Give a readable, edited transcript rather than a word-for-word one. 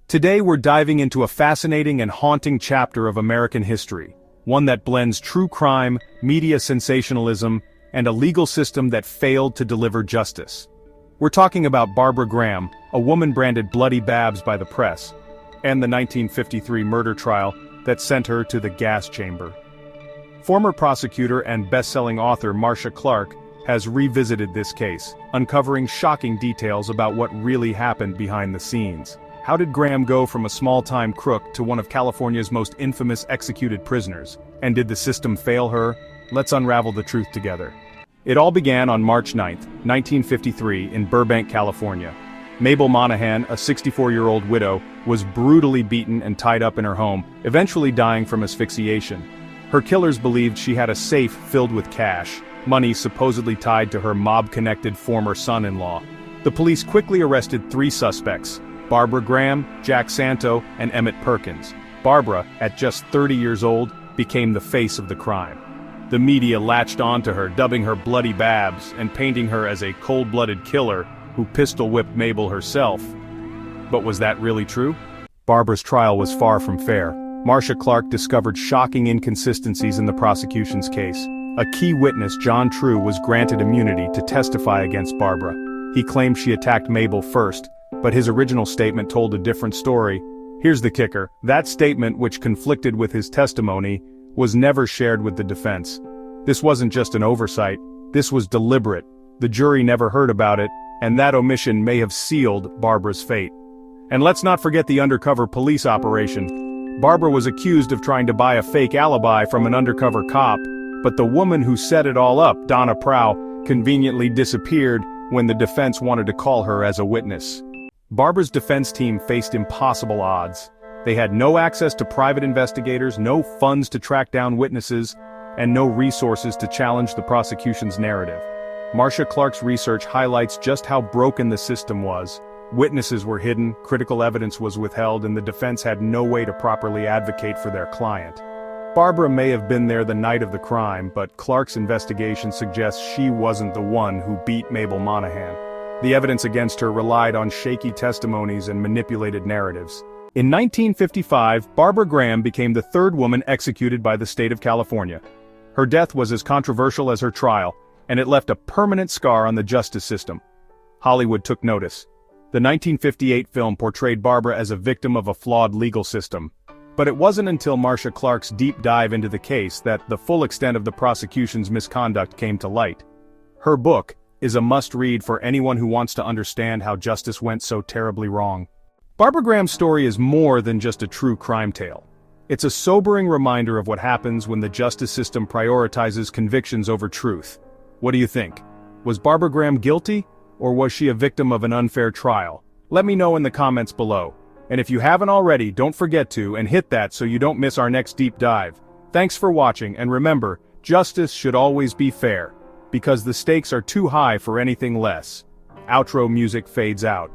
Today we're diving into a fascinating and haunting chapter of American history, one that blends true crime, media sensationalism, and a legal system that failed to deliver justice. We're talking about Barbara Graham, a woman branded Bloody Babs by the press, and the 1953 murder trial that sent her to the gas chamber. Former prosecutor and best-selling author Marcia has revisited this case, uncovering shocking details about what really happened behind the scenes. How did Graham go from a small-time crook to one of California's most infamous executed prisoners? And did the system fail her? Let's unravel the truth together. It all began on March 9, 1953, in Burbank, California. Mabel Monahan, a 64-year-old widow, was brutally beaten and tied up in her home, eventually dying from asphyxiation. Her killers believed she had a safe filled with cash, money supposedly tied to her mob-connected former son-in-law. The police quickly arrested 3 suspects: Barbara Graham, Jack Santo, and Emmett Perkins. Barbara, at just 30 years old, became the face of the crime. The media latched onto her, dubbing her Bloody Babs and painting her as a cold-blooded killer who pistol-whipped Mabel herself. But was that really true? Barbara's trial was far from fair. Marcia discovered shocking inconsistencies in the prosecution's case. A key witness, John True, was granted immunity to testify against Barbara. He claimed she attacked Mabel first, but his original statement told a different story. Here's the kicker: that statement, which conflicted with his testimony, was never shared with the defense. This wasn't just an oversight, this was deliberate. The jury never heard about it, and that omission may have sealed Barbara's fate. And let's not forget the undercover police operation. Barbara was accused of trying to buy a fake alibi from an undercover cop, but the woman who set it all up, Donna Prow, conveniently disappeared when the defense wanted to call her as a witness. Barbara's defense team faced impossible odds. They had no access to private investigators, no funds to track down witnesses, and no resources to challenge the prosecution's narrative. Marcia Clark's research highlights just how broken the system was. Witnesses were hidden, critical evidence was withheld, and the defense had no way to properly advocate for their client. Barbara may have been there the night of the crime, but Clark's investigation suggests she wasn't the one who beat Mabel Monahan. The evidence against her relied on shaky testimonies and manipulated narratives. In 1955, Barbara Graham became the 3rd woman executed by the state of California. Her death was as controversial as her trial, and it left a permanent scar on the justice system. Hollywood took notice. The 1958 film portrayed Barbara as a victim of a flawed legal system. But it wasn't until Marcia Clark's deep dive into the case that the full extent of the prosecution's misconduct came to light. Her book is a must-read for anyone who wants to understand how justice went so terribly wrong. Barbara Graham's story is more than just a true crime tale. It's a sobering reminder of what happens when the justice system prioritizes convictions over truth. What do you think? Was Barbara Graham guilty, or was she a victim of an unfair trial? Let me know in the comments below. And if you haven't already, don't forget to hit that so you don't miss our next deep dive. Thanks for watching, and remember, justice should always be fair, because the stakes are too high for anything less. Outro music fades out.